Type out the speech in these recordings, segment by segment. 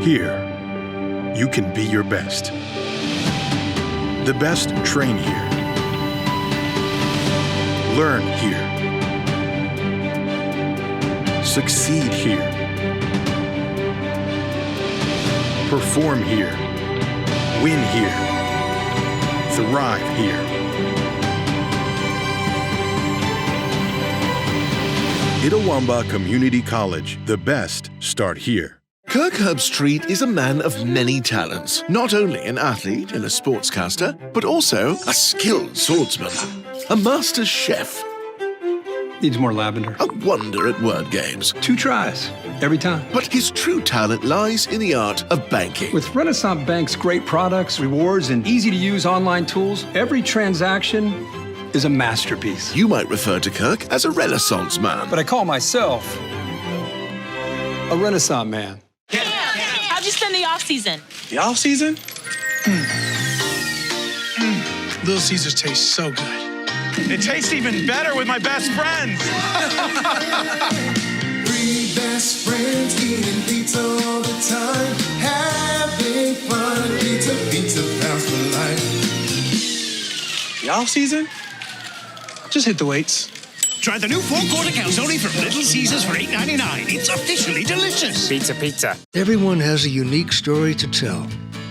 Here, you can be your best. The best train here. Learn here. Succeed here. Perform here. Win here. Thrive here. Itawamba Community College. The best start here. Kirk Herbstreit is a man of many talents. Not only an athlete and a sportscaster, but also a skilled swordsman, a master chef, Needs more lavender. a wonder at word games. 2 tries, every time. But his true talent lies in the art of banking. With Renaissance Bank's great products, rewards, and easy-to-use online tools, every transaction is a masterpiece. You might refer to Kirk as a Renaissance man. But I call myself a Renaissance man. How'd you spend the off-season? The off season? Little Caesars taste so good. It tastes even better with my best friends. 3 best friends eating pizza all the time, having fun. Pizza, pizza pounds for life. The off season? Just hit the weights. Try the new 4-quarter calzone from Little Caesars for $8.99. It's officially delicious. Pizza. Everyone has a unique story to tell.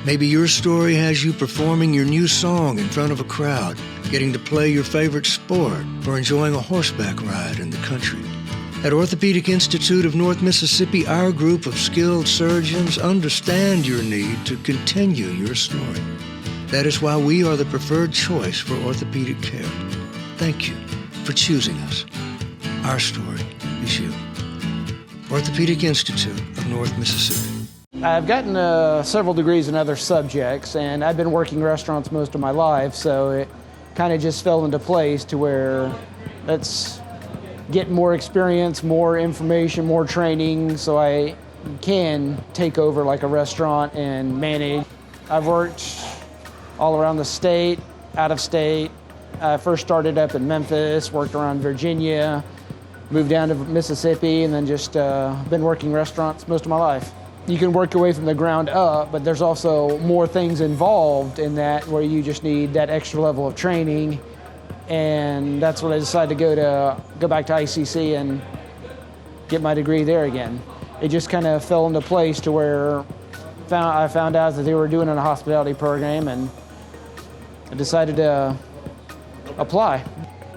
Maybe your story has you performing your new song in front of a crowd, getting to play your favorite sport, or enjoying a horseback ride in the country. At Orthopedic Institute of North Mississippi, our group of skilled surgeons understand your need to continue your story. That is why we are the preferred choice for orthopedic care. Thank you for choosing us. Our story is you. Orthopedic Institute of North Mississippi. I've gotten several degrees in other subjects, and I've been working restaurants most of my life, so it kind of just fell into place to where let's get more experience, more information, more training, so I can take over like a restaurant and manage. I've worked all around the state, out of state. I first started up in Memphis, worked around Virginia, moved down to Mississippi, and then just been working restaurants most of my life. You can work your way from the ground up, but there's also more things involved in that where you just need that extra level of training. And that's when I decided to go back to ICC and get my degree there again. It just kind of fell into place to where I found out that they were doing a hospitality program, and I decided to apply.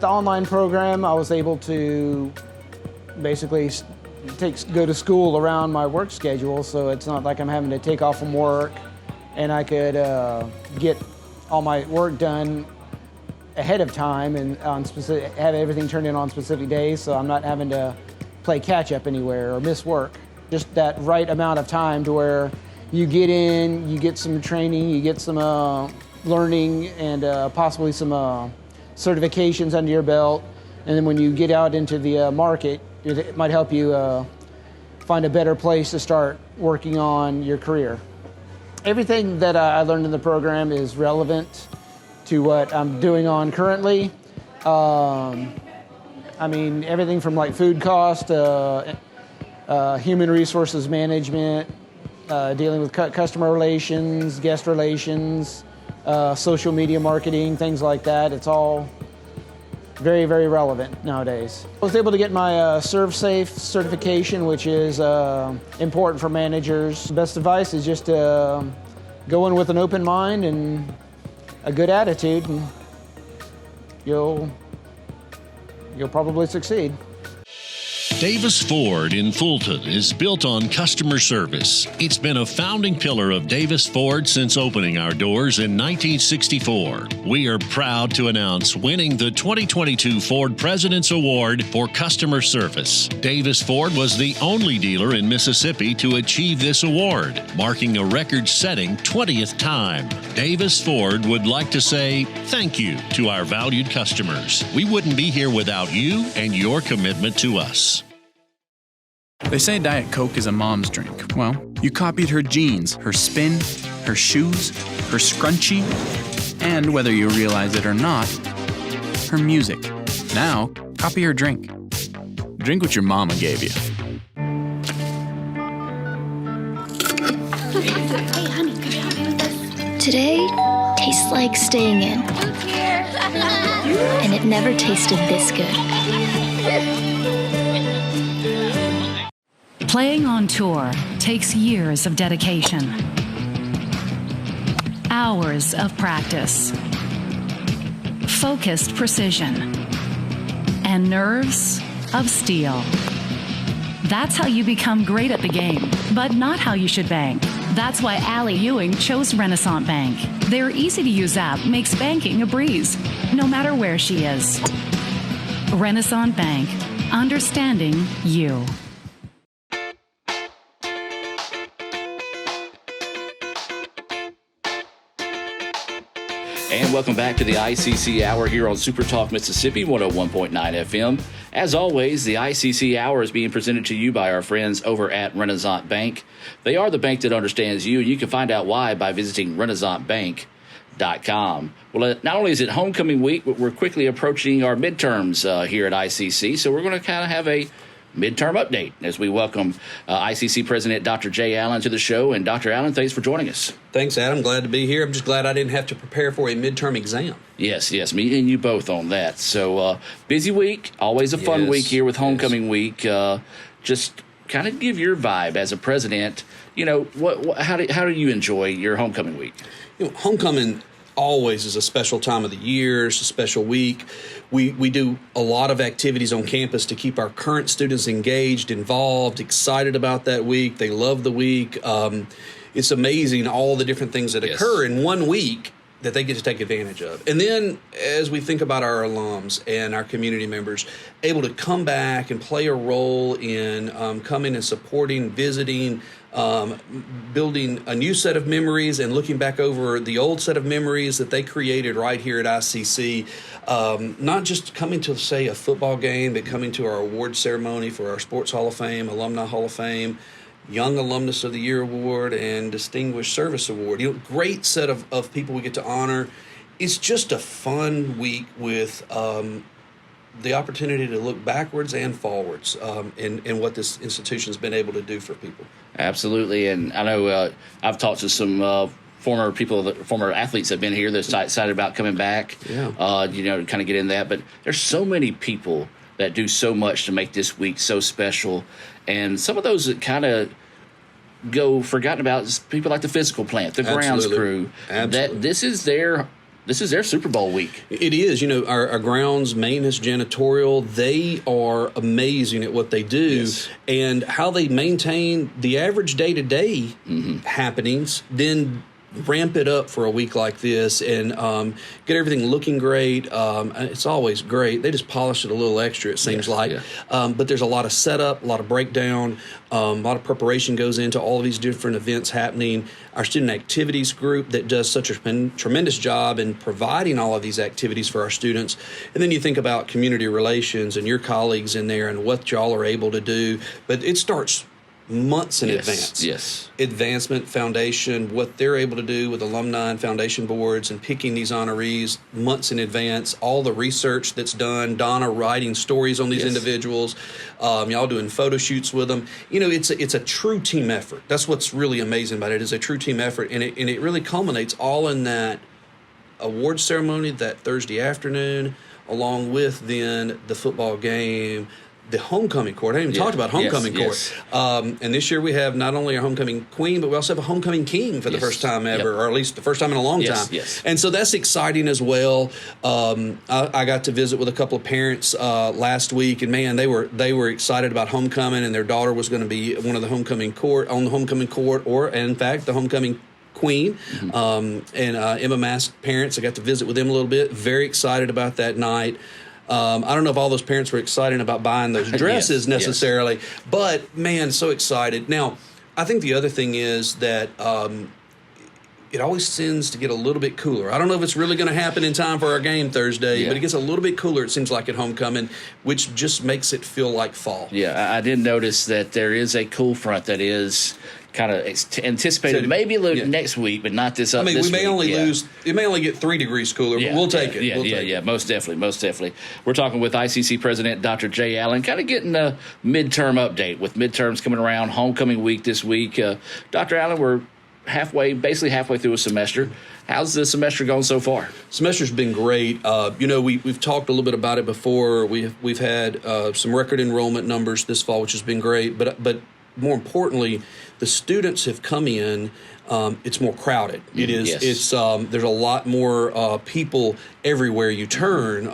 The online program, I was able to basically go to school around my work schedule, so it's not like I'm having to take off from work, and I could get all my work done ahead of time and have everything turned in on specific days, so I'm not having to play catch up anywhere or miss work. Just that right amount of time to where you get in, you get some training, you get some learning, and possibly some certifications under your belt, and then when you get out into the market, it might help you find a better place to start working on your career. Everything that I learned in the program is relevant to what I'm doing on currently. I mean, everything from like food cost, human resources management, dealing with customer relations, guest relations, social media marketing, things like that. It's all very, very relevant nowadays. I was able to get my ServSafe certification, which is important for managers. The best advice is just to go in with an open mind and a good attitude, and you'll probably succeed. Davis Ford in Fulton is built on customer service. It's been a founding pillar of Davis Ford since opening our doors in 1964. We are proud to announce winning the 2022 Ford President's Award for Customer Service. Davis Ford was the only dealer in Mississippi to achieve this award, marking a record-setting 20th time. Davis Ford would like to say thank you to our valued customers. We wouldn't be here without you and your commitment to us. They say Diet Coke is a mom's drink. Well, you copied her jeans, her spin, her shoes, her scrunchie, and whether you realize it or not, her music. Now, copy her drink. Drink what your mama gave you. Hey, honey, could you help me with this? Today tastes like staying in. And it never tasted this good. Playing on tour takes years of dedication, hours of practice, focused precision, and nerves of steel. That's how you become great at the game, but not how you should bank. That's why Allie Ewing chose Renaissance Bank. Their easy-to-use app makes banking a breeze, no matter where she is. Renaissance Bank, understanding you. And welcome back to the ICC Hour here on Super Talk Mississippi 101.9 FM. As always, the ICC Hour is being presented to you by our friends over at Renaissance Bank. They are the bank that understands you, and you can find out why by visiting renaissancebank.com. Well, not only is it homecoming week, but we're quickly approaching our midterms here at ICC, so we're going to kind of have a midterm update as we welcome ICC President Dr. Jay Allen to the show. And Dr. Allen, thanks for joining us. Thanks, Adam. Glad to be here. I'm just glad I didn't have to prepare for a midterm exam. Yes, me and you both on that. So busy week, always a fun week here with homecoming week. Just kind of give your vibe as a president. You know, how do you enjoy your homecoming week? Homecoming always is a special time of the year. It's a special week. We do a lot of activities on campus to keep our current students engaged, involved, excited about that week. They love the week. It's amazing all the different things that occur in 1 week that they get to take advantage of. And then as we think about our alums and our community members, able to come back and play a role in coming and supporting, visiting, building a new set of memories and looking back over the old set of memories that they created right here at ICC. Not just coming to, say, a football game, but coming to our award ceremony for our Sports Hall of Fame, Alumni Hall of Fame, Young Alumnus of the Year Award, and Distinguished Service Award. Great set of people we get to honor. It's just a fun week with the opportunity to look backwards and forwards in what this institution's been able to do for people. Absolutely, and I know I've talked to some former athletes that have been here that's excited about coming back. To kind of get in that. But there's so many people that do so much to make this week so special, and some of those that kind of go forgotten about is people like the physical plant, the grounds crew. Absolutely. That this is their Super Bowl week. It is. Our grounds, maintenance, janitorial, they are amazing at what they do and how they maintain the average day-to-day happenings, then ramp it up for a week like this and get everything looking great. It's always great. They just polish it a little extra, it seems like. But there's a lot of setup, a lot of breakdown, a lot of preparation goes into all of these different events happening. Our student activities group that does such a tremendous job in providing all of these activities for our students. And then you think about community relations and your colleagues in there and what y'all are able to do. But it starts months in advance. Advancement Foundation, what they're able to do with alumni and foundation boards and picking these honorees months in advance, all the research that's done, Donna writing stories on these individuals, y'all doing photo shoots with them. It's a true team effort. That's what's really amazing about it, is a true team effort, and it really culminates all in that award ceremony that Thursday afternoon, along with then the football game, the homecoming court. I haven't even talked about homecoming court. And this year we have not only a homecoming queen, but we also have a homecoming king for the first time ever, or at least the first time in a long time. And so that's exciting as well. I got to visit with a couple of parents last week, and man, they were excited about homecoming, and their daughter was going to be on the homecoming court, or in fact the homecoming queen. And Emma Mask's parents, I got to visit with them a little bit. Very excited about that night. I don't know if all those parents were excited about buying those dresses necessarily, but man, so excited. Now, I think the other thing is that it always tends to get a little bit cooler. I don't know if it's really going to happen in time for our game Thursday, but it gets a little bit cooler, it seems like, at homecoming, which just makes it feel like fall. I did notice that there is a cool front that is kind of anticipated maybe next week, but not this. We may only lose. It may only get 3 degrees cooler, but we'll take it. Most definitely. We're talking with ICC President Dr. Jay Allen, kind of getting a midterm update with midterms coming around, homecoming week this week. Dr. Allen, we're basically halfway through a semester. How's the semester going so far? Semester's been great. We've talked a little bit about it before. We've had some record enrollment numbers this fall, which has been great. But more importantly, the students have come in. It's more crowded. It is. Yes. It's there's a lot more people everywhere you turn.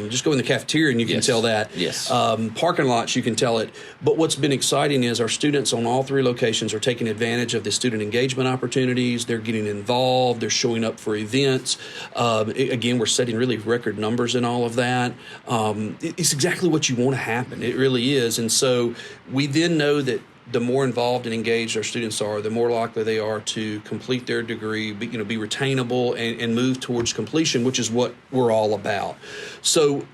Just go in the cafeteria and you can tell that. Yes. Parking lots, you can tell it. But what's been exciting is our students on all 3 locations are taking advantage of the student engagement opportunities. They're getting involved. They're showing up for events. Again, we're setting really record numbers in all of that. It's exactly what you want to happen. It really is. And so we then know that the more involved and engaged our students are, the more likely they are to complete their degree, be retainable and move towards completion, which is what we're all about. So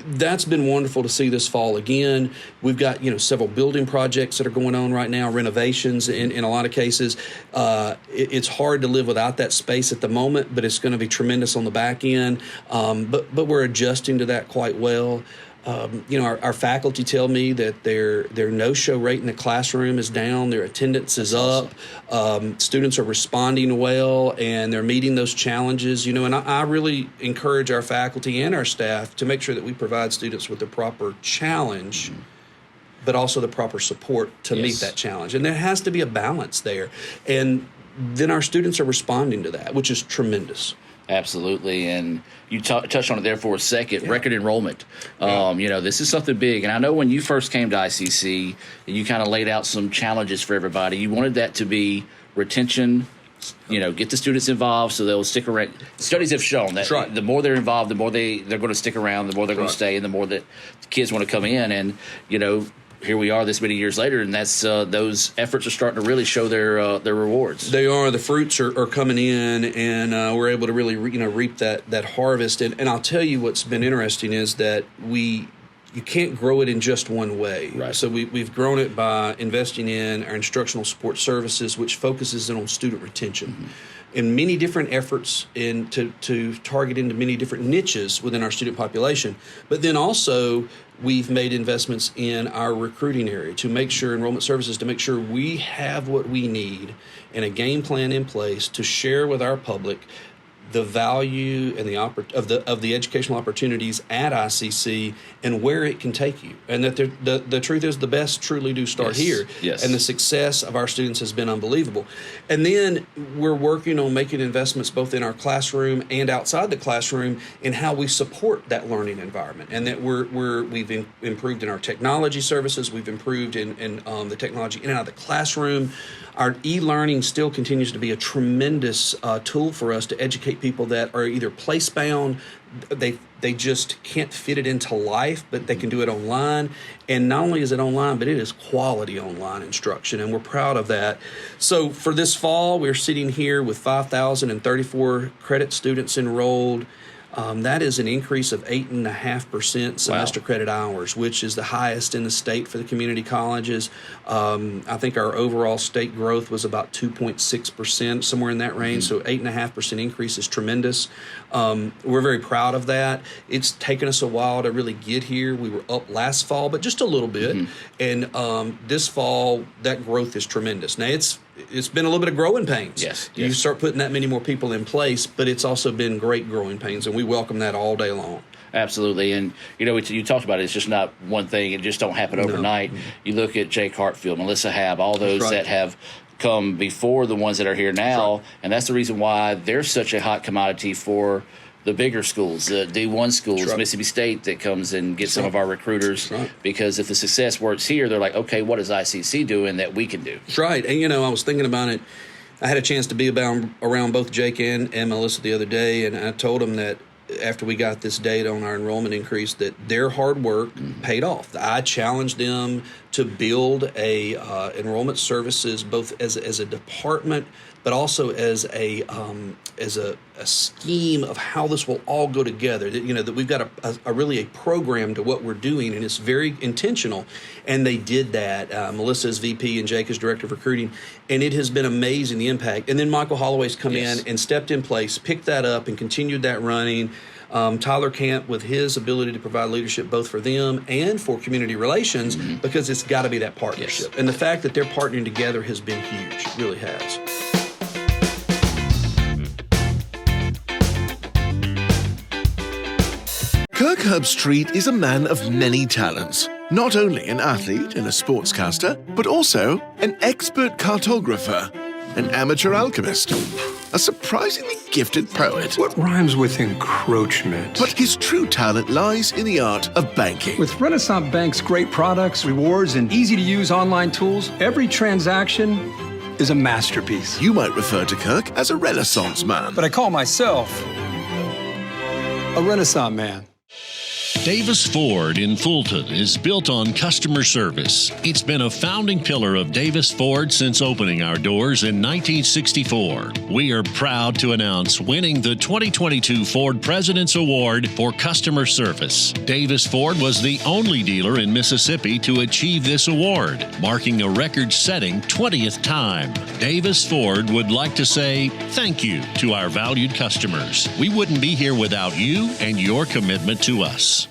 that's been wonderful to see this fall again. We've got, several building projects that are going on right now, renovations in a lot of cases. It's hard to live without that space at the moment, but it's going to be tremendous on the back end. But we're adjusting to that quite well. Our faculty tell me that their no-show rate in the classroom is down, their attendance is up, students are responding well, and they're meeting those challenges. And I really encourage our faculty and our staff to make sure that we provide students with the proper challenge, but also the proper support to meet that challenge. And there has to be a balance there. And then our students are responding to that, which is tremendous. Absolutely, and you touched on it there for a second. Record enrollment. This is something big, and I know when you first came to ICC, and you kind of laid out some challenges for everybody. You wanted that to be retention. Get the students involved so they'll stick around. Studies have shown that the more they're involved, the more they're going to stick around, the more they're going to stay, and the more that the kids want to come in. And here we are this many years later, and that's those efforts are starting to really show their rewards. They are. The fruits are coming in, and we're able to really reap that harvest. And I'll tell you what's been interesting is that you can't grow it in just one way. Right. So we've grown it by investing in our instructional support services, which focuses on student retention. In many different efforts to target into many different niches within our student population. But then also we've made investments in our recruiting area to make sure, enrollment services, to make sure we have what we need and a game plan in place to share with our public the value and of the educational opportunities at ICC and where it can take you, and that the truth is the best truly do start here. Yes. And the success of our students has been unbelievable. And then we're working on making investments both in our classroom and outside the classroom in how we support that learning environment, and that we've improved in our technology services. We've improved in the technology in and out of the classroom. Our e-learning still continues to be a tremendous tool for us to educate people that are either place-bound, they just can't fit it into life, but they can do it online. And not only is it online, but it is quality online instruction, and we're proud of that. So for this fall, we're sitting here with 5,034 credit students enrolled. That is an increase of 8.5% semester credit hours, which is the highest in the state for the community colleges. I think our overall state growth was about 2.6%, somewhere in that range. So 8.5% increase is tremendous. We're very proud of that. It's taken us a while to really get here. We were up last fall, but just a little bit. And this fall, that growth is tremendous. Now, it's been a little bit of growing pains. Yes. You start putting that many more people in place, but it's also been great growing pains, and we welcome that all day long. Absolutely. And, you talked about it. It's just not one thing. It just don't happen overnight. No. You look at Jake Hartfield, Melissa Hab, all those that have come before the ones that are here now, and that's the reason why they're such a hot commodity for the bigger schools, the D1 schools, Mississippi State that comes and gets some of our recruiters, because if the success works here, they're like, okay, what is ICC doing that we can do? That's right. And, I was thinking about it. I had a chance to be around both Jake and Melissa the other day, and I told them that after we got this data on our enrollment increase, that their hard work paid off. I challenged them to build a enrollment services both as a department, but also as a scheme of how this will all go together. That we've got a really a program to what we're doing, and it's very intentional. And they did that. Melissa is VP and Jake is Director of Recruiting, and it has been amazing, the impact. And then Michael Holloway's come in and stepped in place, picked that up, and continued that running. Tyler Camp, with his ability to provide leadership both for them and for community relations, because it's got to be that partnership. And the fact that they're partnering together has been huge. It really has. Kirk Herbstreit is a man of many talents. Not only an athlete and a sportscaster, but also an expert cartographer, an amateur alchemist, a surprisingly gifted poet. What rhymes with encroachment? But his true talent lies in the art of banking. With Renaissance Bank's great products, rewards, and easy-to-use online tools, every transaction is a masterpiece. You might refer to Kirk as a Renaissance man. But I call myself a Renaissance man. Davis Ford in Fulton is built on customer service. It's been a founding pillar of Davis Ford since opening our doors in 1964. We are proud to announce winning the 2022 Ford President's Award for Customer Service. Davis Ford was the only dealer in Mississippi to achieve this award, marking a record-setting 20th time. Davis Ford would like to say thank you to our valued customers. We wouldn't be here without you and your commitment to us.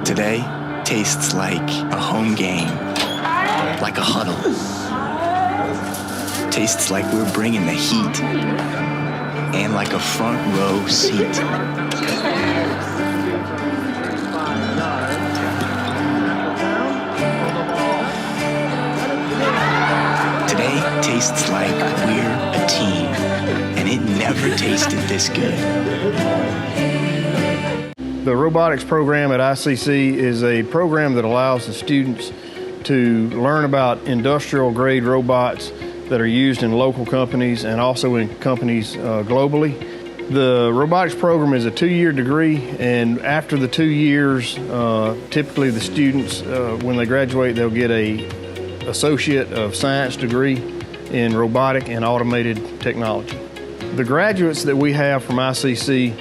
Today tastes like a home game, like a huddle. Tastes like we're bringing the heat, and like a front row seat. Today tastes like we're a team, and it never tasted this good. The robotics program at ICC is a program that allows the students to learn about industrial-grade robots that are used in local companies and also in companies globally. The robotics program is a 2-year degree, and after the 2 years, typically the students, when they graduate, they'll get an Associate of Science degree in robotic and automated technology. The graduates that we have from ICC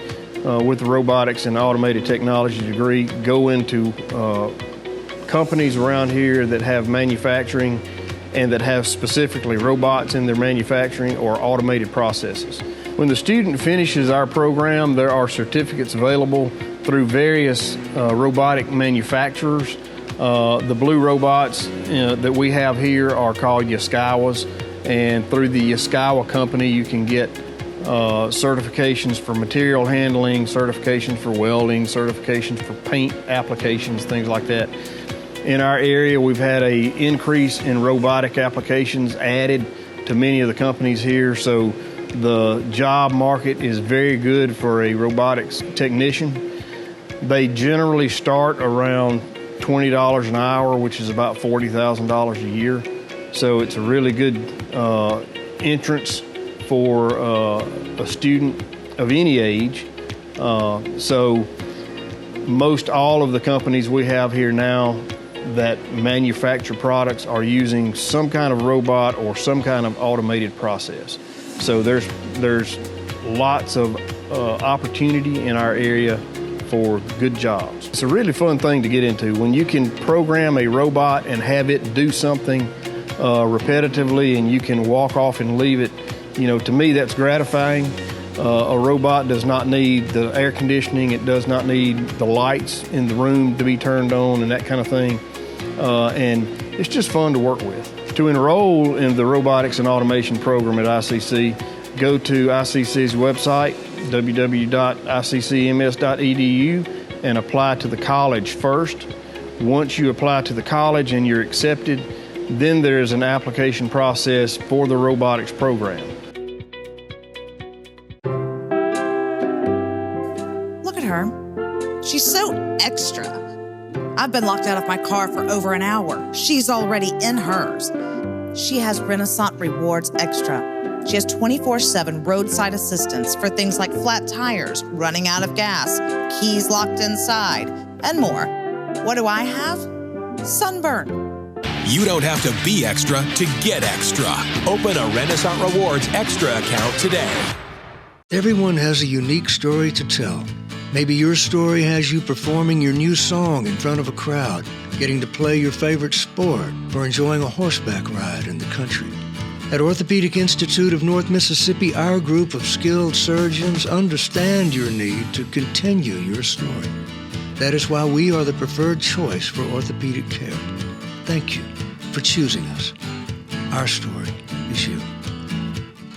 with the robotics and automated technology degree go into companies around here that have manufacturing and that have specifically robots in their manufacturing or automated processes. When the student finishes our program, there are certificates available through various robotic manufacturers. The blue robots that we have here are called Yaskawas, and through the Yaskawa company you can get certifications for material handling, certifications for welding, certifications for paint applications, things like that. In our area, we've had an increase in robotic applications added to many of the companies here, so the job market is very good for a robotics technician. They generally start around $20 an hour, which is about $40,000 a year. So it's a really good entrance for a student of any age. So most all of the companies we have here now that manufacture products are using some kind of robot or some kind of automated process. So there's lots of opportunity in our area for good jobs. It's a really fun thing to get into. When you can program a robot and have it do something repetitively and you can walk off and leave it, to me that's gratifying. A robot does not need the air conditioning, it does not need the lights in the room to be turned on and that kind of thing. And it's just fun to work with. To enroll in the robotics and automation program at ICC, go to ICC's website, www.iccms.edu, and apply to the college first. Once you apply to the college and you're accepted, then there's an application process for the robotics program. Look at her. She's so extra. I've been locked out of my car for over an hour. She's already in hers. She has Renaissance Rewards Extra. She has 24/7 roadside assistance for things like flat tires, running out of gas, keys locked inside, and more. What do I have? Sunburn. You don't have to be extra to get extra. Open a Renaissance Rewards Extra account today. Everyone has a unique story to tell. Maybe your story has you performing your new song in front of a crowd, getting to play your favorite sport, or enjoying a horseback ride in the country. At Orthopedic Institute of North Mississippi, our group of skilled surgeons understand your need to continue your story. That is why we are the preferred choice for orthopedic care. Thank you for choosing us. Our story is you.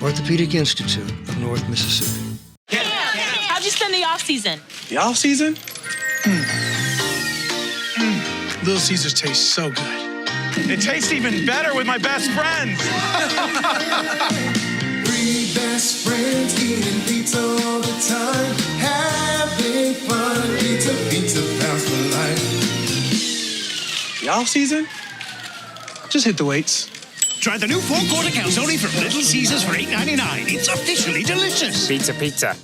Orthopedic Institute of North Mississippi. off season. The off season? Little Caesars tastes so good. It tastes even better with my best friends. Three best friends eating pizza all the time, having fun. Pizza, pizza pals for life. The off season? Just hit the weights. Try the new 4-quart accounts only from Little Caesars for $8.99. It's officially delicious. Pizza, pizza.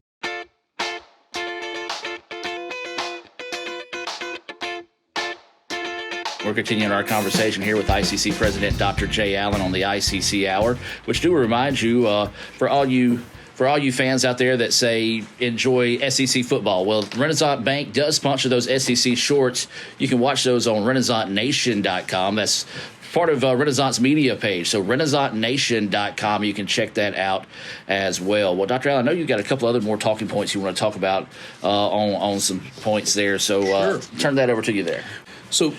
We're continuing our conversation here with ICC President Dr. Jay Allen on the ICC Hour, which do remind you, for all you fans out there that say enjoy SEC football, well, Renaissance Bank does sponsor those SEC shorts. You can watch those on RenaissanceNation.com. That's part of Renaissance media page. So RenaissanceNation.com, you can check that out as well. Well, Dr. Allen, I know you've got a couple other more talking points you want to talk about on some points there. So Sure. Turn that over to you there. So,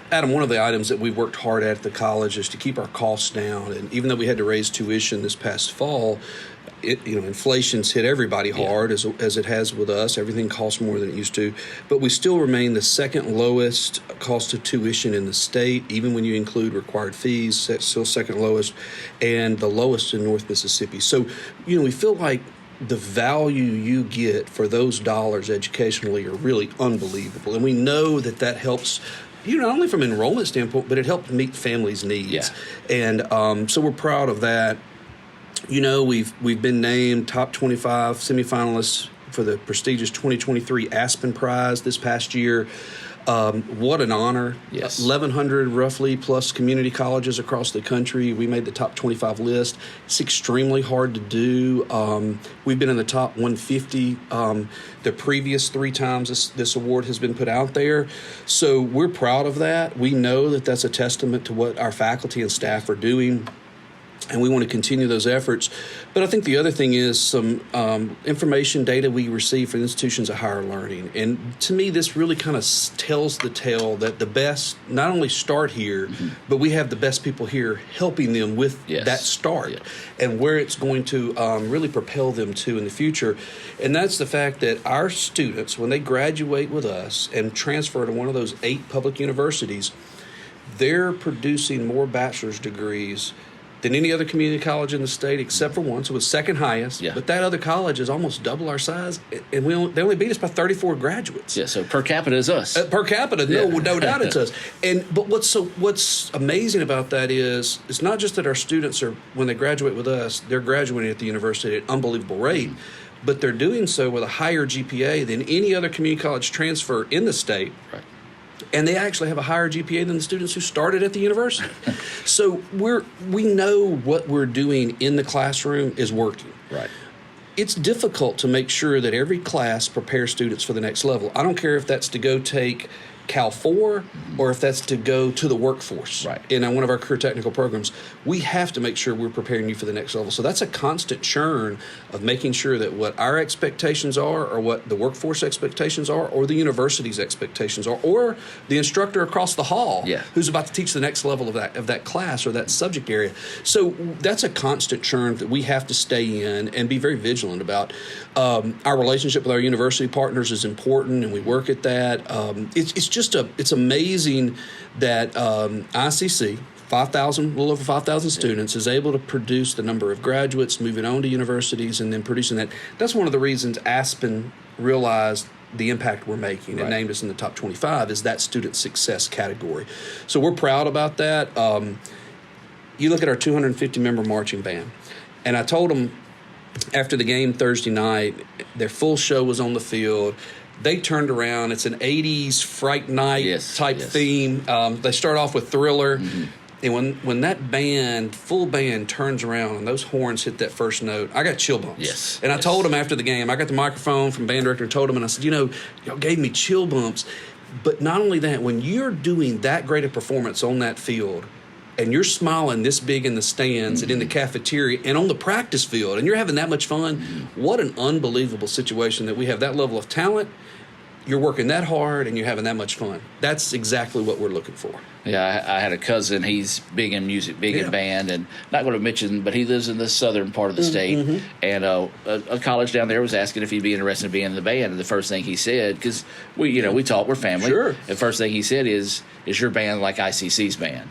Adam, one of the items that we've worked hard at the college is to keep our costs down. And even though we had to raise tuition this past fall, inflation's hit everybody hard, as it has with us. Everything costs more than it used to. But we still remain the second lowest cost of tuition in the state, even when you include required fees. That's still second lowest, and the lowest in North Mississippi. So, we feel like the value you get for those dollars educationally are really unbelievable. And we know that helps, not only from an enrollment standpoint, but it helped meet families' needs. Yeah. And so we're proud of that. We've been named top 25 semifinalists for the prestigious 2023 Aspen Prize this past year. What an honor. Yes. 1,100 roughly plus community colleges across the country. We made the top 25 list. It's extremely hard to do. We've been in the top 150 the previous 3 times this award has been put out there. So we're proud of that. We know that that's a testament to what our faculty and staff are doing, and we want to continue those efforts. But I think the other thing is some information data we receive from institutions of higher learning. And to me, this really kind of tells the tale that the best not only start here, but we have the best people here helping them with that start and where it's going to really propel them to in the future. And that's the fact that our students, when they graduate with us and transfer to one of those 8 public universities, they're producing more bachelor's degrees than any other community college in the state except for one. So it's second highest. Yeah. But that other college is almost double our size, and they only beat us by 34 graduates. Yeah, so per capita is us. Per capita, no doubt it's us. But what's amazing about that is it's not just that our students are, when they graduate with us, they're graduating at the university at an unbelievable rate, but they're doing so with a higher GPA than any other community college transfer in the state. Right. And they actually have a higher GPA than the students who started at the university. So we know what we're doing in the classroom is working. Right. It's difficult to make sure that every class prepares students for the next level. I don't care if that's to go take Cal 4 or if that's to go to the workforce in one of our career technical programs. We have to make sure we're preparing you for the next level. So that's a constant churn of making sure that what our expectations are or what the workforce expectations are or the university's expectations are or the instructor across the hall who's about to teach the next level of that class or that subject area. So that's a constant churn that we have to stay in and be very vigilant about. Our relationship with our university partners is important, and we work at that. It's amazing that ICC, a little over 5,000 students, is able to produce the number of graduates moving on to universities and then producing that. That's one of the reasons Aspen realized the impact we're making and named us in the top 25 is that student success category. So we're proud about that. You look at our 250-member marching band, and I told them after the game Thursday night, their full show was on the field. They turned around. It's an 80s Fright Night type theme. They start off with Thriller. And when that full band turns around and those horns hit that first note, I got chill bumps. And I told them after the game, I got the microphone from band director and told them, and I said, y'all gave me chill bumps. But not only that, when you're doing that great a performance on that field, and you're smiling this big in the stands and in the cafeteria and on the practice field, and you're having that much fun, what an unbelievable situation that we have that level of talent you're working that hard and you're having that much fun. That's exactly what we're looking for. Yeah, I had a cousin. He's big in music, big in band, and not going to mention, but he lives in the southern part of the state. And a college down there was asking if he'd be interested in being in the band. And the first thing he said, because we talk, we're family. Sure. The first thing he said is your band like ICC's band?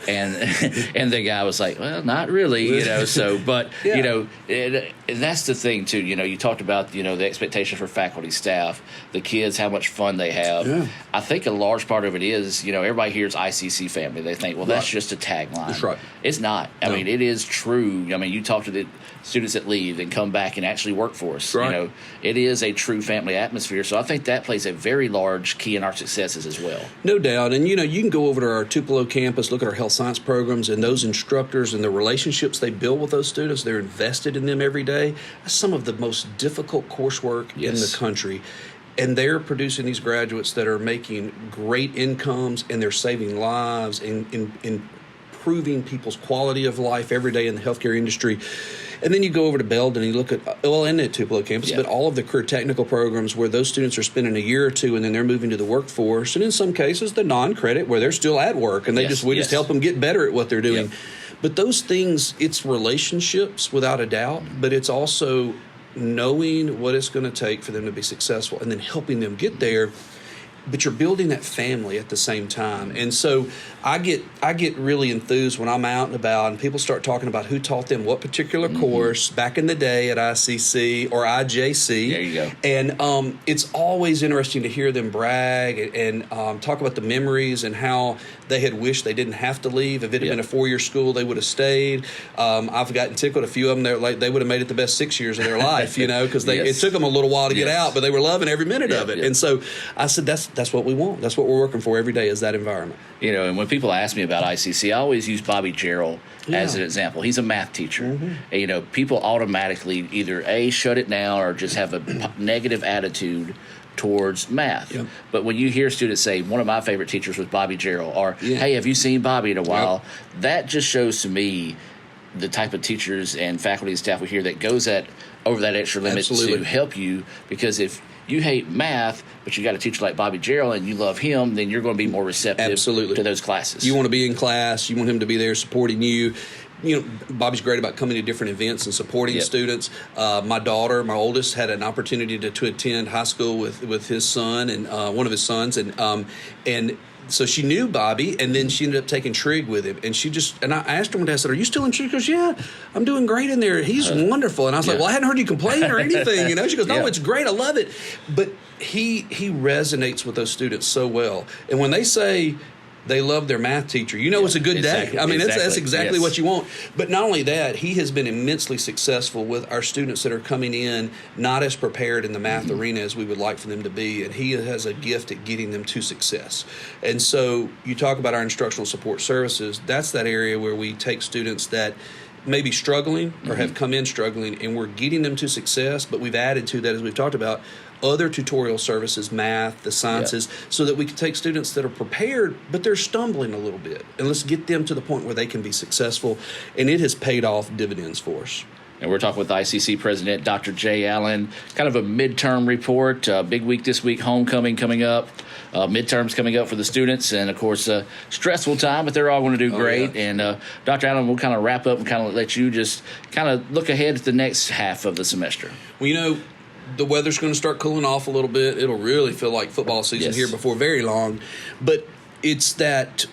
And the guy was like, well, not really, so, but, and that's the thing, too. You talked about, the expectation for faculty, staff, the kids, how much fun they have. Yeah. I think a large part of it is, everybody hears ICC family. They think, well, that's just a tagline. That's right. It's not. I mean, it is true. I mean, you talk to the students that leave and come back and actually work for us. Right. It is a true family atmosphere. So I think that plays a very large key in our successes as well. No doubt. And, you can go over to our Tupelo campus, look at our health science programs, and those instructors and the relationships they build with those students. They're invested in them every day. That's some of the most difficult coursework in the country. And they're producing these graduates that are making great incomes, and they're saving lives and improving people's quality of life every day in the healthcare industry. And then you go over to Belden and you look at, and at Tupelo campus, but all of the career technical programs where those students are spending a year or two and then they're moving to the workforce. And in some cases, the non-credit where they're still at work and we just help them get better at what they're doing. But those things, it's relationships without a doubt, but it's also knowing what it's going to take for them to be successful and then helping them get there. But you're building that family at the same time. And so I get really enthused when I'm out and about and people start talking about who taught them what particular course back in the day at ICC or IJC. There you go. And it's always interesting to hear them brag and talk about the memories and how they had wished they didn't have to leave. If it had been a 4-year school, they would have stayed. I've gotten tickled. A few of them, they would have made it the best 6 years of their life, because it took them a little while to get out, but they were loving every minute of it. And so I said, that's what we want. That's what we're working for every day, is that environment. And when people ask me about ICC, I always use Bobby Gerald as an example. He's a math teacher. And, people automatically either A, shut it down or just have a negative attitude towards math. But when you hear students say, one of my favorite teachers was Bobby Gerald, or, hey, have you seen Bobby in a while? That just shows to me the type of teachers and faculty and staff we hear that goes over that extra limit to help you, because if you hate math, but you got a teacher like Bobby Gerald and you love him, then you're going to be more receptive to those classes. You want to be in class. You want him to be there supporting you. Bobby's great about coming to different events and supporting students. My daughter, my oldest, had an opportunity to attend high school with his son and one of his sons, and so she knew Bobby, and then she ended up taking trig with him. And I asked her one day, I said, are you still in trig? She goes, yeah, I'm doing great in there. He's wonderful. And I was like, well, I hadn't heard you complain or anything. She goes, no, it's great. I love it. But he resonates with those students so well. And when they say they love their math teacher, it's a good day. I mean, that's exactly what you want. But not only that, he has been immensely successful with our students that are coming in not as prepared in the math arena as we would like for them to be, and he has a gift at getting them to success. And so you talk about our instructional support services, that's that area where we take students that may be struggling or have come in struggling, and we're getting them to success, but we've added to that, as we've talked about, other tutorial services, math, the sciences, so that we can take students that are prepared, but they're stumbling a little bit, and let's get them to the point where they can be successful, and it has paid off dividends for us. And we're talking with ICC President Dr. Jay Allen, kind of a midterm report, big week this week, homecoming coming up, midterms coming up for the students, and, of course, stressful time, but they're all going to do great. And Dr. Allen, we'll kind of wrap up and kind of let you just kind of look ahead at the next half of the semester. Well, the weather's going to start cooling off a little bit. It'll really feel like football season here before very long. But it's that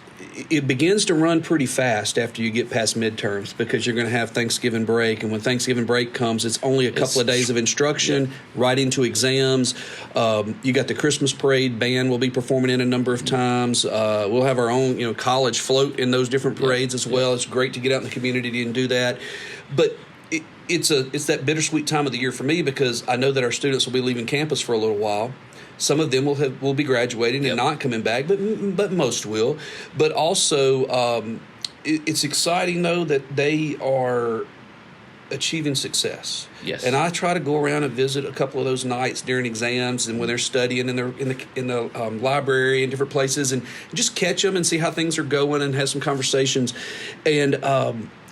it begins to run pretty fast after you get past midterms, because you're going to have Thanksgiving break. And when Thanksgiving break comes, it's only a couple of days of instruction right into exams. You got the Christmas parade. Band will be performing in a number of times. We'll have our own college float in those different parades as well. It's great to get out in the community and do that. But it's that bittersweet time of the year for me, because I know that our students will be leaving campus for a little while. Some of them will be graduating and not coming back, but most will. But also, it's exciting though that they are achieving success. Yes. And I try to go around and visit a couple of those nights during exams and when they're studying in the library and different places, and just catch them and see how things are going and have some conversations. And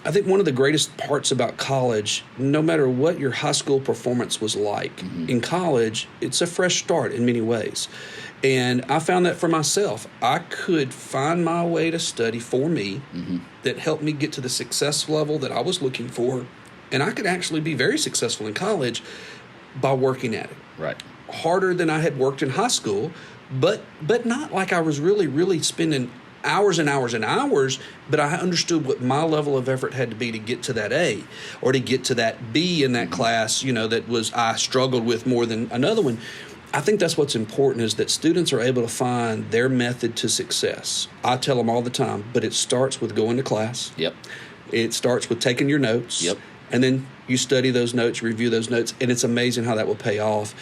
I think one of the greatest parts about college, no matter what your high school performance was like, in college, it's a fresh start in many ways. And I found that for myself. I could find my way to study for me that helped me get to the success level that I was looking for. And I could actually be very successful in college by working at it. Right. Harder than I had worked in high school, but not like I was really spending hours and hours and hours, but I understood what my level of effort had to be to get to that A or to get to that B in that class, that was I struggled with more than another one. I think that's what's important, is that students are able to find their method to success. I tell them all the time, but it starts with going to class. Yep. It starts with taking your notes. Yep. And then you study those notes, review those notes, and it's amazing how that will pay off.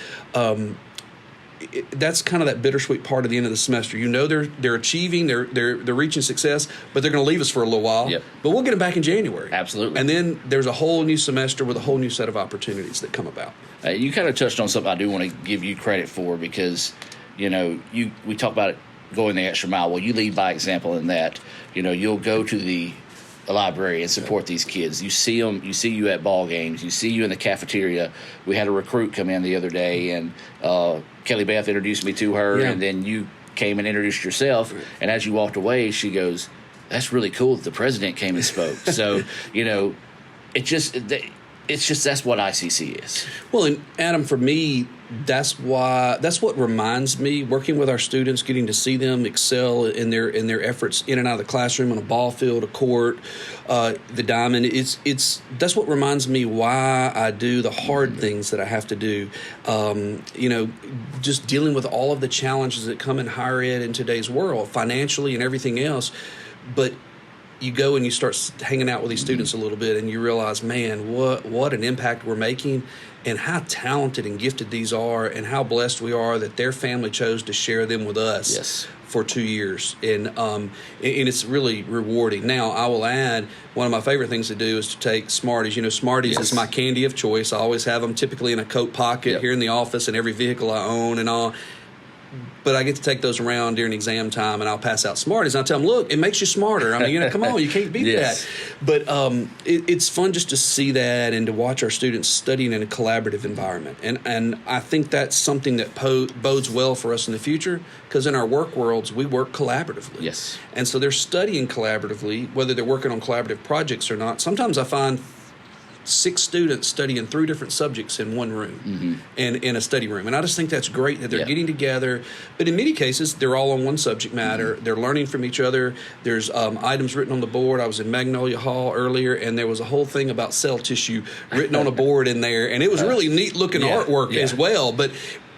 That's kind of that bittersweet part of the end of the semester. They're achieving, they're reaching success, but they're going to leave us for a little while. Yep. But we'll get them back in January. Absolutely. And then there's a whole new semester with a whole new set of opportunities that come about. You kind of touched on something I do want to give you credit for, because, we talk about it going the extra mile. Well, you lead by example in that, you'll go to the library and support these kids. You see them. You see you at ball games. You see you in the cafeteria. We had a recruit come in the other day, and Kelly Beth introduced me to her, and then you came and introduced yourself. And as you walked away, she goes, "That's really cool that the president came and spoke." So it's just that's what ICC is. Well, and Adam, for me, that's what reminds me, working with our students, getting to see them excel in their efforts in and out of the classroom, on a ball field, a court, the diamond. That's what reminds me why I do the hard things that I have to do. Just dealing with all of the challenges that come in higher ed in today's world, financially and everything else. But you go and you start hanging out with these students a little bit, and you realize, man, what an impact we're making, and how talented and gifted these are, and how blessed we are that their family chose to share them with us for 2 years. And it's really rewarding. Now, I will add, one of my favorite things to do is to take Smarties. Smarties is my candy of choice. I always have them typically in a coat pocket here in the office and every vehicle I own and all. But I get to take those around during exam time, and I'll pass out Smarties. And I'll tell them, look, it makes you smarter. I mean, come on, you can't beat that. But it's fun just to see that and to watch our students studying in a collaborative environment. And I think that's something that bodes well for us in the future, because in our work worlds, we work collaboratively. Yes. And so they're studying collaboratively, whether they're working on collaborative projects or not. Sometimes I find 6 students studying 3 different subjects in one room, and in a study room. And I just think that's great that they're getting together. But in many cases, they're all on one subject matter. They're learning from each other. There's items written on the board. I was in Magnolia Hall earlier, and there was a whole thing about cell tissue written on a board in there. And it was really neat-looking artwork as well. But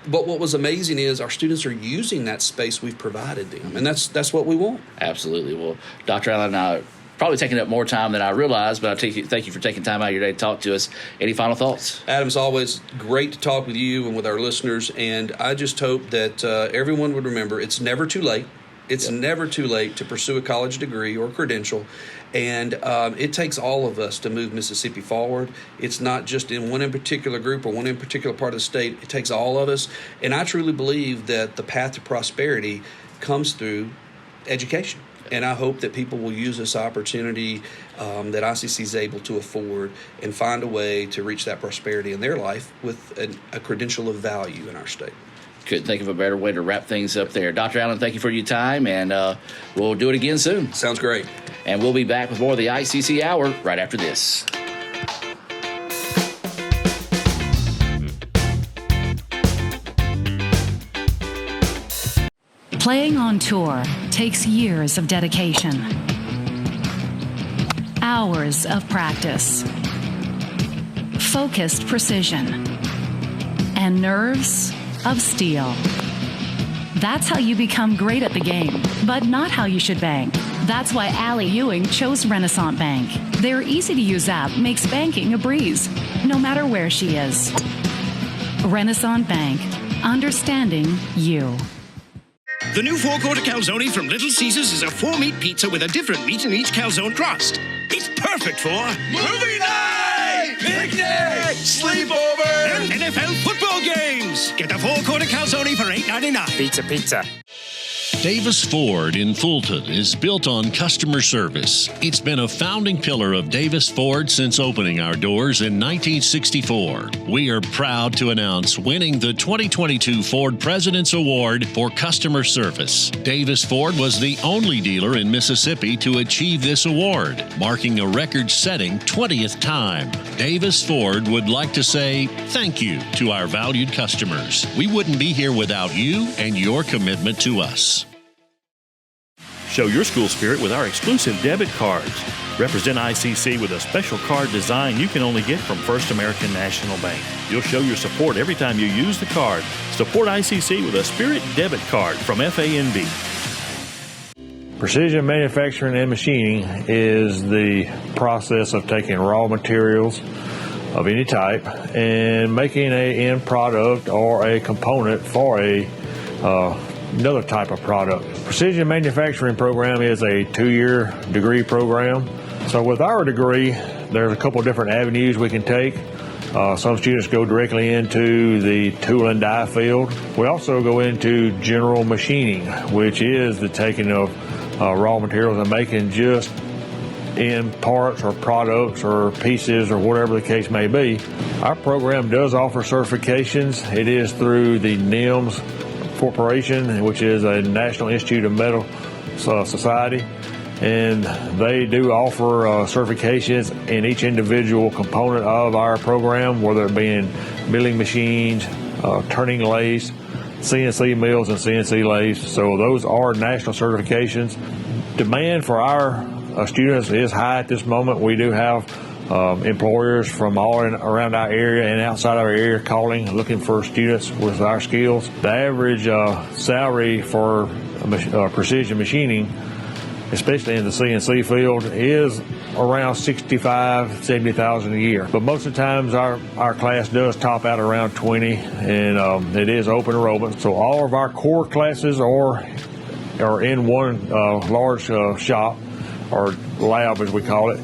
what was amazing is our students are using that space we've provided them. And that's what we want. Absolutely. Well, Dr. Allen, probably taking up more time than I realized, but thank you for taking time out of your day to talk to us. Any final thoughts? Adam, it's always great to talk with you and with our listeners, and I just hope that everyone would remember it's never too late. It's never too late to pursue a college degree or credential, and it takes all of us to move Mississippi forward. It's not just in one in particular group or one in particular part of the state. It takes all of us, and I truly believe that the path to prosperity comes through education. And I hope that people will use this opportunity that ICC is able to afford and find a way to reach that prosperity in their life with a credential of value in our state. Couldn't think of a better way to wrap things up there. Dr. Allen, thank you for your time, and we'll do it again soon. Sounds great. And we'll be back with more of the ICC Hour right after this. Playing on tour takes years of dedication, hours of practice, focused precision, and nerves of steel. That's how you become great at the game, but not how you should bank. That's why Allie Ewing chose Renaissance Bank. Their easy-to-use app makes banking a breeze, no matter where she is. Renaissance Bank, understanding you. The new 4-quarter calzone from Little Caesars is a 4-meat pizza with a different meat in each calzone crust. It's perfect for movie night, picnic, sleepover, and NFL football games. Get a 4-quarter calzone for $8.99. Pizza. Davis Ford in Fulton is built on customer service. It's been a founding pillar of Davis Ford since opening our doors in 1964. We are proud to announce winning the 2022 Ford President's Award for Customer Service. Davis Ford was the only dealer in Mississippi to achieve this award, marking a record-setting 20th time. Davis Ford would like to say thank you to our valued customers. We wouldn't be here without you and your commitment to us. Show your school spirit with our exclusive debit cards. Represent ICC with a special card design you can only get from First American National Bank. You'll show your support every time you use the card. Support ICC with a Spirit debit card from FANB. Precision manufacturing and machining is the process of taking raw materials of any type and making an end product or a component for another type of product. Precision manufacturing program is a 2-year degree program. So with our degree, there's a couple different avenues we can take. Some students go directly into the tool and die field. We also go into general machining, which is the taking of raw materials and making just in parts or products or pieces or whatever the case may be. Our program does offer certifications. It is through the NIMS Corporation, which is a National Institute of Metal Society, and they do offer certifications in each individual component of our program, whether it be in milling machines, turning lathes, CNC mills, and CNC lathes. So those are national certifications. Demand for our students is high at this moment. We do have employers from all around our area and outside our area calling, looking for students with our skills. The average salary for precision machining, especially in the CNC field, is around $65,000 to $70,000 a year. But most of the times our class does top out around 20, and it is open enrollment. So all of our core classes are in one large shop, or lab as we call it.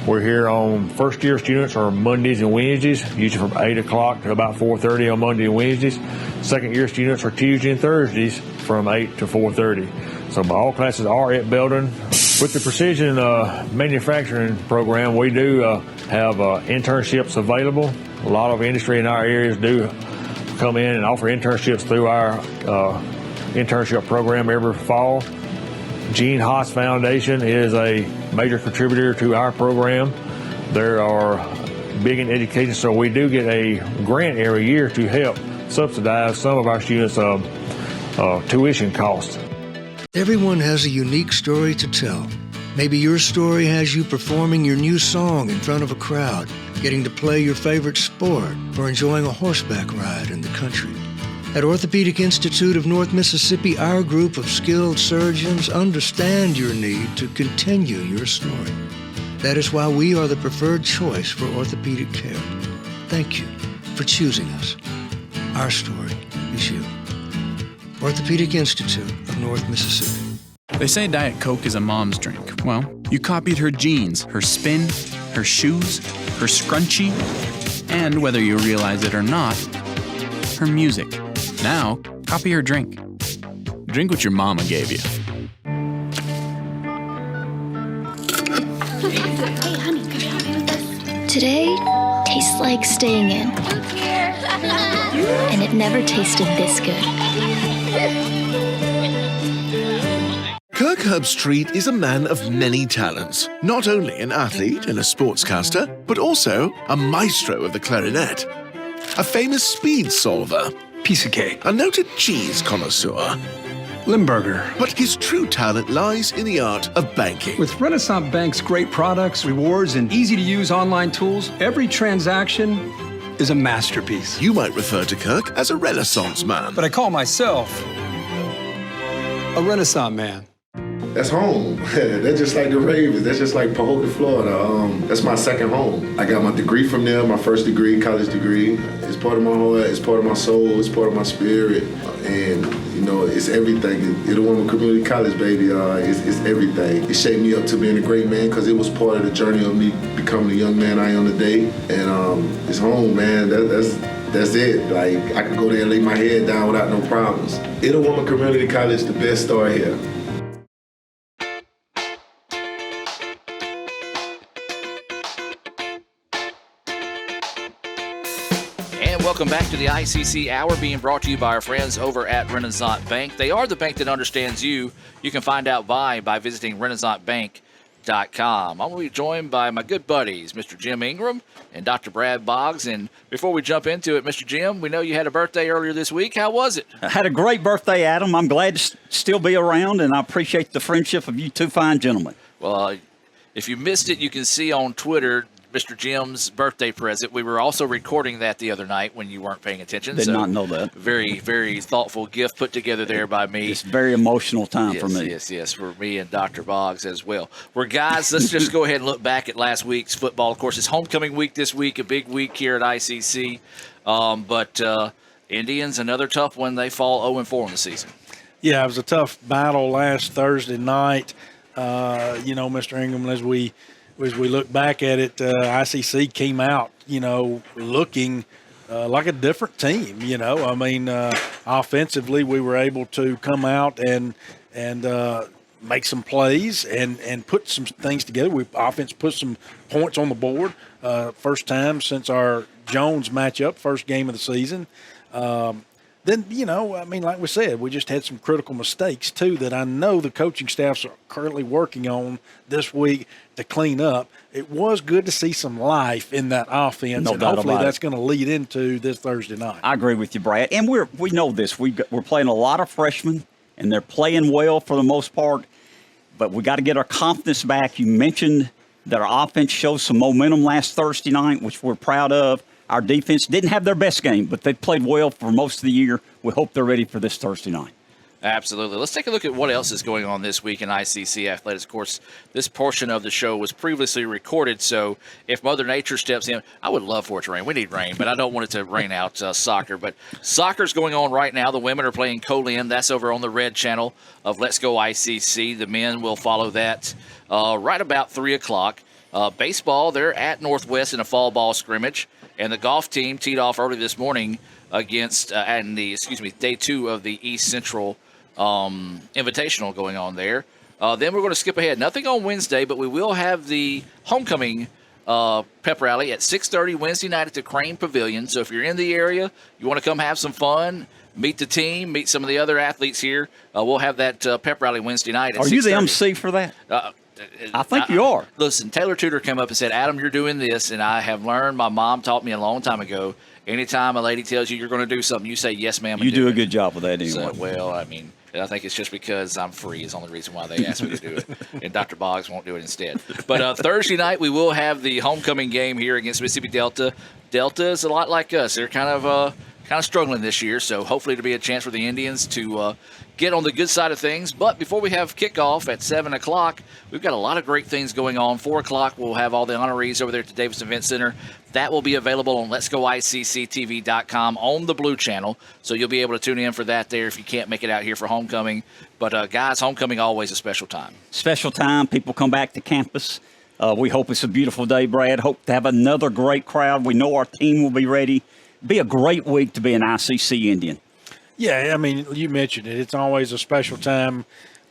We're here on first-year students are Mondays and Wednesdays, usually from 8 o'clock to about 4:30 on Monday and Wednesdays. Second-year students are Tuesday and Thursdays from 8 to 4:30. So all classes are at Belden. With the precision manufacturing program, we do have internships available. A lot of industry in our areas do come in and offer internships through our internship program every fall. Gene Haas Foundation is a major contributor to our program. They are big in education, so we do get a grant every year to help subsidize some of our students' tuition costs. Everyone has a unique story to tell. Maybe your story has you performing your new song in front of a crowd, getting to play your favorite sport, or enjoying a horseback ride in the country. At Orthopedic Institute of North Mississippi, our group of skilled surgeons understand your need to continue your story. That is why we are the preferred choice for orthopedic care. Thank you for choosing us. Our story is you. Orthopedic Institute of North Mississippi. They say Diet Coke is a mom's drink. Well, you copied her jeans, her spin, her shoes, her scrunchie, and whether you realize it or not, her music. Now, copy her drink. Drink what your mama gave you. Hey, honey, could you help me with this? Today tastes like staying in. And it never tasted this good. Kirk Herbstreit is a man of many talents. Not only an athlete and a sportscaster, but also a maestro of the clarinet, a famous speed solver, piece of cake, a noted cheese connoisseur, Limburger. But his true talent lies in the art of banking. With Renaissance Bank's great products, rewards, and easy-to-use online tools, every transaction is a masterpiece. You might refer to Kirk as a Renaissance man. But I call myself a Renaissance man. That's home. That's just like the Ravens. That's just like Pahokee, Florida. That's my second home. I got my degree from there, my first degree, college degree. It's part of my heart, it's part of my soul, it's part of my spirit. And, you know, it's everything. Itawamba Community College, baby, it's everything. It shaped me up to being a great man because it was part of the journey of me becoming the young man I am today. And it's home, man. That's it. Like, I can go there and lay my head down without no problems. Itawamba Community College, the best store here. And welcome back to the ICC Hour, being brought to you by our friends over at Renaissance Bank. They are the bank that understands you. You can find out why by visiting renaissancebank.com. I'm going to be joined by my good buddies, Mr. Jim Ingram and Dr. Brad Boggs. And before we jump into it, Mr. Jim, we know you had a birthday earlier this week. How was it? I had a great birthday, Adam. I'm glad to still be around, and I appreciate the friendship of you two fine gentlemen. Well, if you missed it, you can see on Twitter Mr. Jim's birthday present. We were also recording that the other night when you weren't paying attention. Did not know that. Very, very thoughtful gift put together there by me. It's a very emotional time for me. Yes, for me and Dr. Boggs as well. Guys, let's just go ahead and look back at last week's football. Of course, it's homecoming week this week, a big week here at ICC. But Indians, another tough one. They fall 0-4 in the season. Yeah, it was a tough battle last Thursday night. Mr. Ingram, as we look back at it, ICC came out, looking like a different team. Offensively, we were able to come out and make some plays and put some things together. Offense put some points on the board. First time since our Jones matchup, first game of the season. Then, like we said, we just had some critical mistakes, too, that I know the coaching staffs are currently working on this week to clean up. It was good to see some life in that offense, and hopefully that's going to lead into this Thursday night. I agree with you, Brad. And we know this. We're playing a lot of freshmen, and they're playing well for the most part, but we got to get our confidence back. You mentioned that our offense showed some momentum last Thursday night, which we're proud of. Our defense didn't have their best game, but they played well for most of the year. We hope they're ready for this Thursday night. Absolutely. Let's take a look at what else is going on this week in ICC athletics. Of course, this portion of the show was previously recorded, so if Mother Nature steps in, I would love for it to rain. We need rain, but I don't want it to rain out soccer. But soccer's going on right now. The women are playing Colin. That's over on the red channel of Let's Go ICC. The men will follow that right about 3 o'clock. Baseball, they're at Northwest in a fall ball scrimmage. And the golf team teed off early this morning against day 2 of the East Central Invitational going on there. Then we're going to skip ahead. Nothing on Wednesday, but we will have the homecoming pep rally at 6:30 Wednesday night at the Crane Pavilion. So if you're in the area, you want to come have some fun, meet the team, meet some of the other athletes here, we'll have that pep rally Wednesday night at 6:30. Are you the MC for that? I think you are. Listen, Taylor Tudor came up and said, Adam, you're doing this, and I have learned, my mom taught me a long time ago, anytime a lady tells you you're going to do something, you say, yes, ma'am. You do a good job with that anyway. So, I think it's just because I'm free is the only reason why they asked me to do it, and Dr. Boggs won't do it instead. But Thursday night, we will have the homecoming game here against Mississippi Delta. Delta is a lot like us. They're kind of struggling this year, so hopefully it'll be a chance for the Indians to get on the good side of things. But before we have kickoff at 7 o'clock, we've got a lot of great things going on. 4 o'clock, we'll have all the honorees over there at the Davis Event Center. That will be available on letsgoicctv.com on the Blue Channel, so you'll be able to tune in for that there if you can't make it out here for homecoming. But, guys, homecoming always a special time. Special time. People come back to campus. We hope it's a beautiful day, Brad. Hope to have another great crowd. We know our team will be ready. Be a great week to be an ICC Indian. Yeah, you mentioned it. It's always a special time.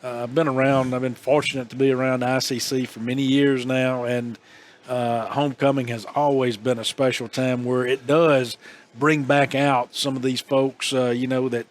I've been fortunate to be around ICC for many years now, and homecoming has always been a special time where it does bring back out some of these folks, that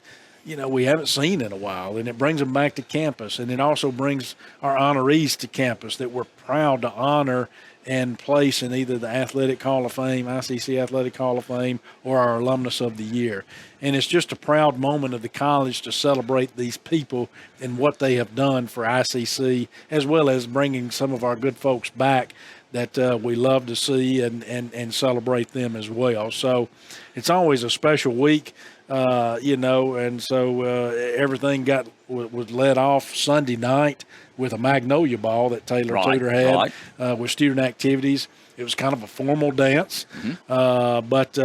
we haven't seen in a while, and it brings them back to campus, and it also brings our honorees to campus that we're proud to honor and place in either the Athletic Hall of Fame, ICC Athletic Hall of Fame, or our Alumnus of the Year. And it's just a proud moment of the college to celebrate these people and what they have done for ICC, as well as bringing some of our good folks back that we love to see and celebrate them as well. So it's always a special week, and so everything was led off Sunday night with a Magnolia Ball that Taylor Tudor had with student activities. It was kind of a formal dance, but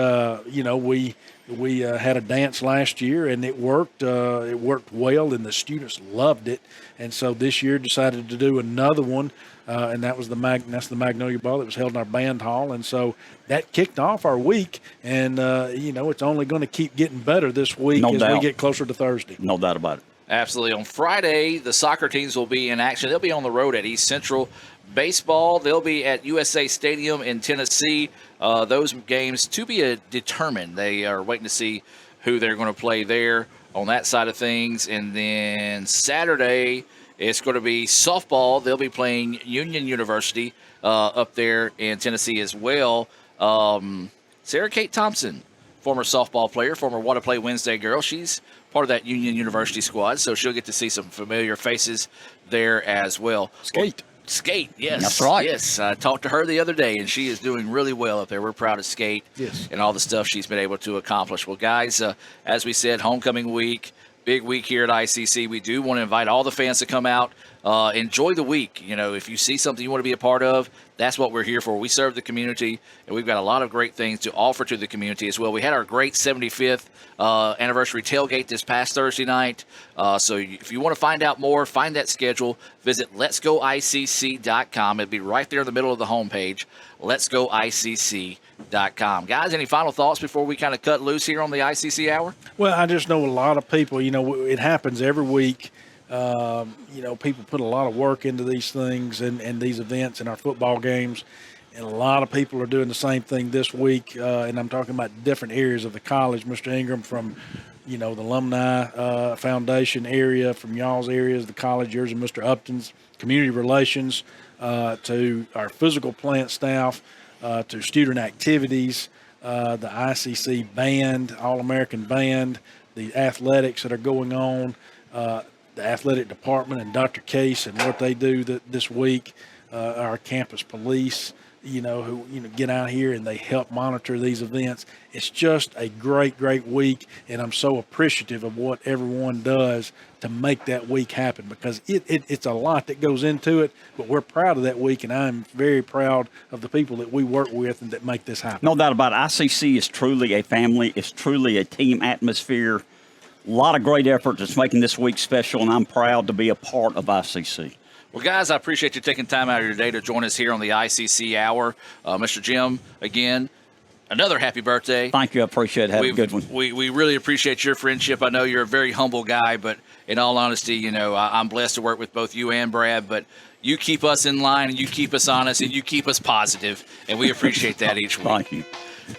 we had a dance last year and it worked. It worked well, and the students loved it. And so this year decided to do another one and that's the Magnolia Bowl that was held in our band hall. And so that kicked off our week, and it's only going to keep getting better this week as we get closer to Thursday. No doubt about it. Absolutely. On Friday, the soccer teams will be in action. They'll be on the road at East Central. Baseball, they'll be at USA Stadium in Tennessee. Those games to be determined. They are waiting to see who they're going to play there on that side of things. And then Saturday, it's going to be softball. They'll be playing Union University up there in Tennessee as well. Sarah Kate Thompson, former softball player, former What a Play Wednesday girl. She's part of that Union University squad, so she'll get to see some familiar faces there as well. Skate, yes. That's right. Yes, I talked to her the other day, and she is doing really well up there. We're proud of Skate and all the stuff she's been able to accomplish. Well, guys, as we said, homecoming week, big week here at ICC. We do want to invite all the fans to come out. Enjoy the week. If you see something you want to be a part of, that's what we're here for. We serve the community, and we've got a lot of great things to offer to the community as well. We had our great 75th anniversary tailgate this past Thursday night. So if you want to find out more, find that schedule, visit letsgoicc.com. It'll be right there in the middle of the homepage, letsgoicc.com. Guys, any final thoughts before we kind of cut loose here on the ICC Hour? Well, I just know a lot of people, it happens every week. People put a lot of work into these things and these events and our football games. And a lot of people are doing the same thing this week. And I'm talking about different areas of the college. Mr. Ingram from, the Alumni Foundation area, from y'all's areas, the college, yours and Mr. Upton's, community relations, to our physical plant staff, to student activities, the ICC band, All-American band, the athletics that are going on, the athletic department and Dr. Case and what they do this week, our campus police, who get out here and they help monitor these events. It's just a great, great week, and I'm so appreciative of what everyone does to make that week happen, because it's a lot that goes into it, but we're proud of that week, and I'm very proud of the people that we work with and that make this happen. No doubt about it. ICC is truly a family. It's truly a team atmosphere. A lot of great effort that's making this week special, and I'm proud to be a part of ICC. Well, guys, I appreciate you taking time out of your day to join us here on the ICC Hour. Mr. Jim, again, another happy birthday. Thank you. I appreciate it. Have a good one. We really appreciate your friendship. I know you're a very humble guy, but in all honesty, I'm blessed to work with both you and Brad, but you keep us in line, and you keep us honest, and you keep us positive, and we appreciate that each week. Thank you.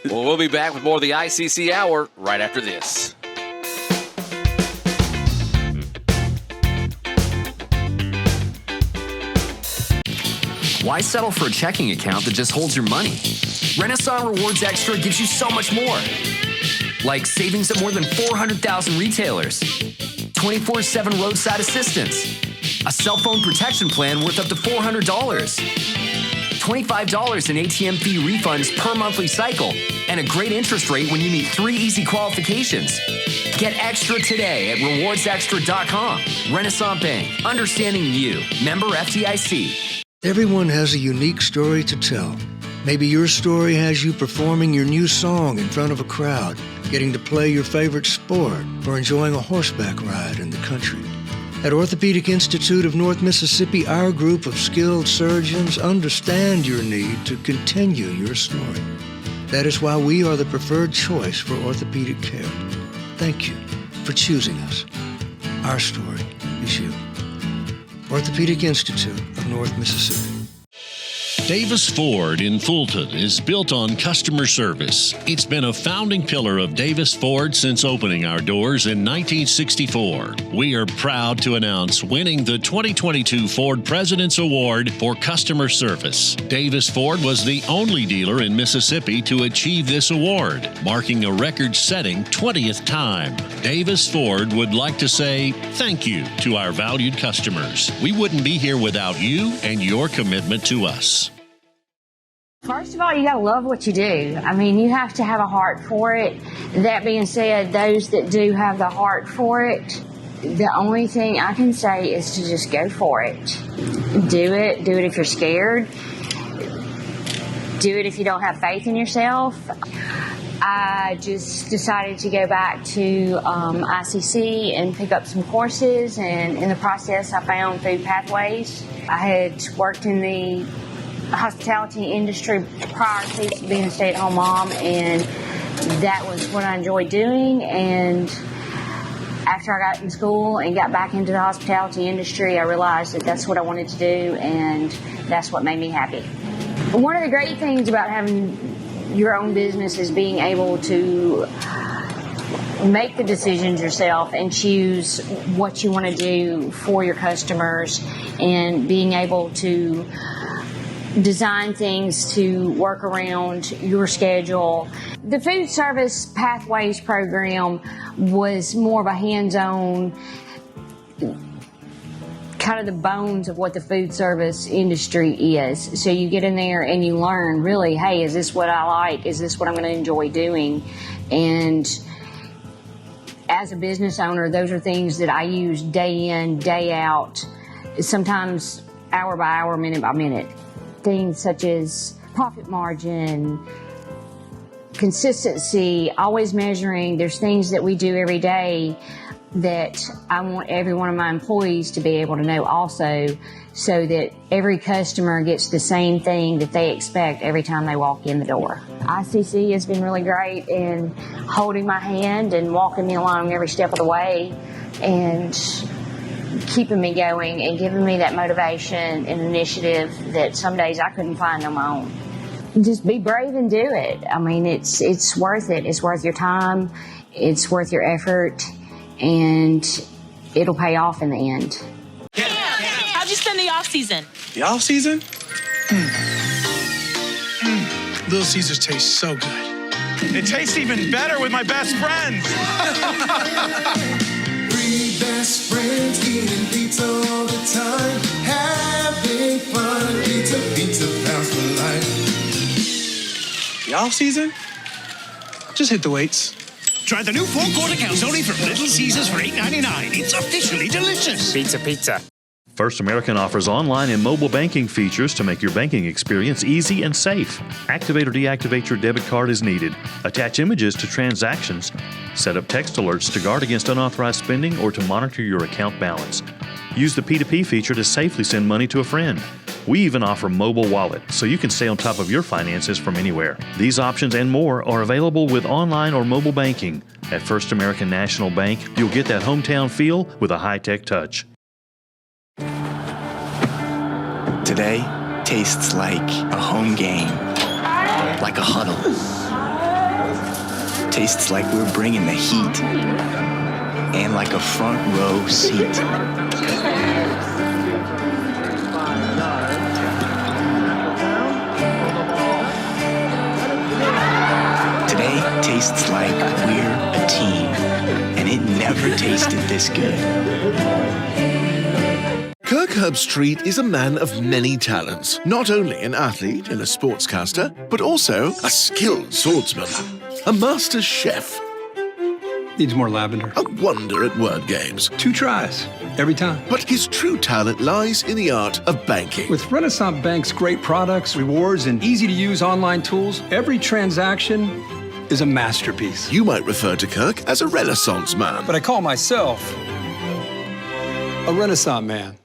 Well, we'll be back with more of the ICC Hour right after this. Why settle for a checking account that just holds your money? Renaissance Rewards Extra gives you so much more. Like savings at more than 400,000 retailers, 24/7 roadside assistance, a cell phone protection plan worth up to $400, $25 in ATM fee refunds per monthly cycle, and a great interest rate when you meet 3 easy qualifications. Get extra today at rewardsextra.com. Renaissance Bank, understanding you. Member FDIC. Everyone has a unique story to tell. Maybe your story has you performing your new song in front of a crowd, getting to play your favorite sport, or enjoying a horseback ride in the country. At Orthopedic Institute of North Mississippi, our group of skilled surgeons understand your need to continue your story. That is why we are the preferred choice for orthopedic care. Thank you for choosing us. Our story is you. Orthopedic Institute of North Mississippi. Davis Ford in Fulton is built on customer service. It's been a founding pillar of Davis Ford since opening our doors in 1964. We are proud to announce winning the 2022 Ford President's Award for Customer Service. Davis Ford was the only dealer in Mississippi to achieve this award, marking a record-setting 20th time. Davis Ford would like to say thank you to our valued customers. We wouldn't be here without you and your commitment to us. First of all, you got to love what you do. I mean, you have to have a heart for it. That being said, those that do have the heart for it, the only thing I can say is to just go for it. Do it. Do it if you're scared. Do it if you don't have faith in yourself. I just decided to go back to ICC and pick up some courses, and in the process I found Food Pathways. I had worked in the hospitality industry prior to being a stay-at-home mom, and that was what I enjoyed doing. And after I got in school and got back into the hospitality industry, I realized that that's what I wanted to do, and that's what made me happy. One of the great things about having your own business is being able to make the decisions yourself and choose what you want to do for your customers, and being able to design things to work around your schedule. The Food Service Pathways program was more of a hands-on, kind of the bones of what the food service industry is. So you get in there and you learn, really, hey, is this what I like? Is this what I'm going to enjoy doing? And as a business owner, those are things that I use day in, day out, sometimes hour by hour, minute by minute. Things such as profit margin, consistency, always measuring. There's things that we do every day that I want every one of my employees to be able to know also, so that every customer gets the same thing that they expect every time they walk in the door. ICC has been really great in holding my hand and walking me along every step of the way and keeping me going and giving me that motivation and initiative that some days I couldn't find on my own. Just be brave and do it. I mean, it's worth it. It's worth your time. It's worth your effort. And it'll pay off in the end. How'd you spend the off season? The off season? Little Caesars tastes so good. It tastes even better with my best friends. Three best friends eating pizza all the time, having fun. Pizza pounds for life. The off season? Just hit the weights. Try the new four-quarter calzone from Little Caesars for $8.99. It's officially delicious. Pizza. First American offers online and mobile banking features to make your banking experience easy and safe. Activate or deactivate your debit card as needed. Attach images to transactions. Set up text alerts to guard against unauthorized spending or to monitor your account balance. Use the P2P feature to safely send money to a friend. We even offer mobile wallet, so you can stay on top of your finances from anywhere. These options and more are available with online or mobile banking. At First American National Bank, you'll get that hometown feel with a high-tech touch. Today tastes like a home game, like a huddle. Tastes like we're bringing the heat, and like a front row seat. Today tastes like we're a team, and it never tasted this good. Kirk Herbstreit is a man of many talents, not only an athlete and a sportscaster, but also a skilled swordsman, a master chef. Needs more lavender. A wonder at word games. 2 tries, every time. But his true talent lies in the art of banking. With Renaissance Bank's great products, rewards, and easy-to-use online tools, every transaction is a masterpiece. You might refer to Kirk as a Renaissance man. But I call myself a Renaissance man.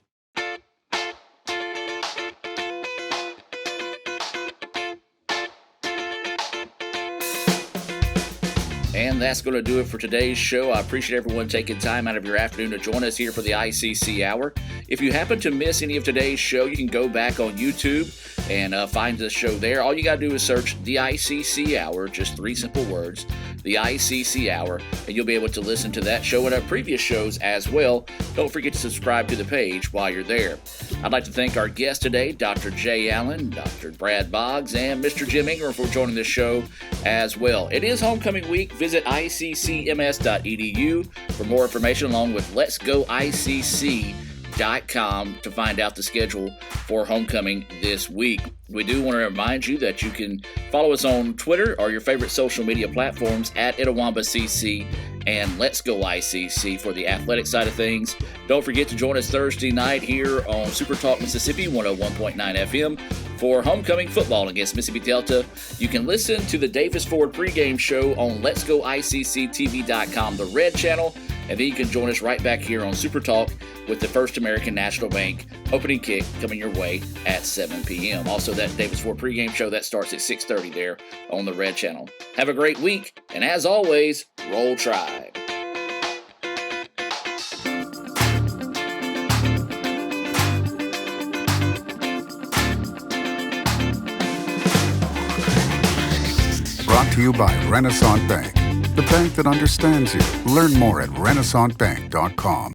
And that's going to do it for today's show. I appreciate everyone taking time out of your afternoon to join us here for the ICC Hour. If you happen to miss any of today's show, you can go back on YouTube and find the show there. All you got to do is search the ICC Hour, just 3 simple words, the ICC Hour, and you'll be able to listen to that show and our previous shows as well. Don't forget to subscribe to the page while you're there. I'd like to thank our guests today, Dr. Jay Allen, Dr. Brad Boggs, and Mr. Jim Ingram for joining the show as well. It is homecoming week. Visit iccms.edu for more information, along with letsgoicc.com to find out the schedule for homecoming this week. We do want to remind you that you can follow us on Twitter or your favorite social media platforms at ItawambaCC and Let's Go ICC for the athletic side of things. Don't forget to join us Thursday night here on Super Talk Mississippi 101.9 FM for homecoming football against Mississippi Delta. You can listen to the Davis Ford pregame show on Let'sGoICCTV.com, the red channel, and then you can join us right back here on Super Talk with the First American National Bank opening kick coming your way at 7 p.m. Also, that Davis Ford pregame show, that starts at 6:30 there on the red channel. Have a great week, and as always, Roll Tribe. Brought to you by Renaissance Bank, the bank that understands you. Learn more at renaissancebank.com.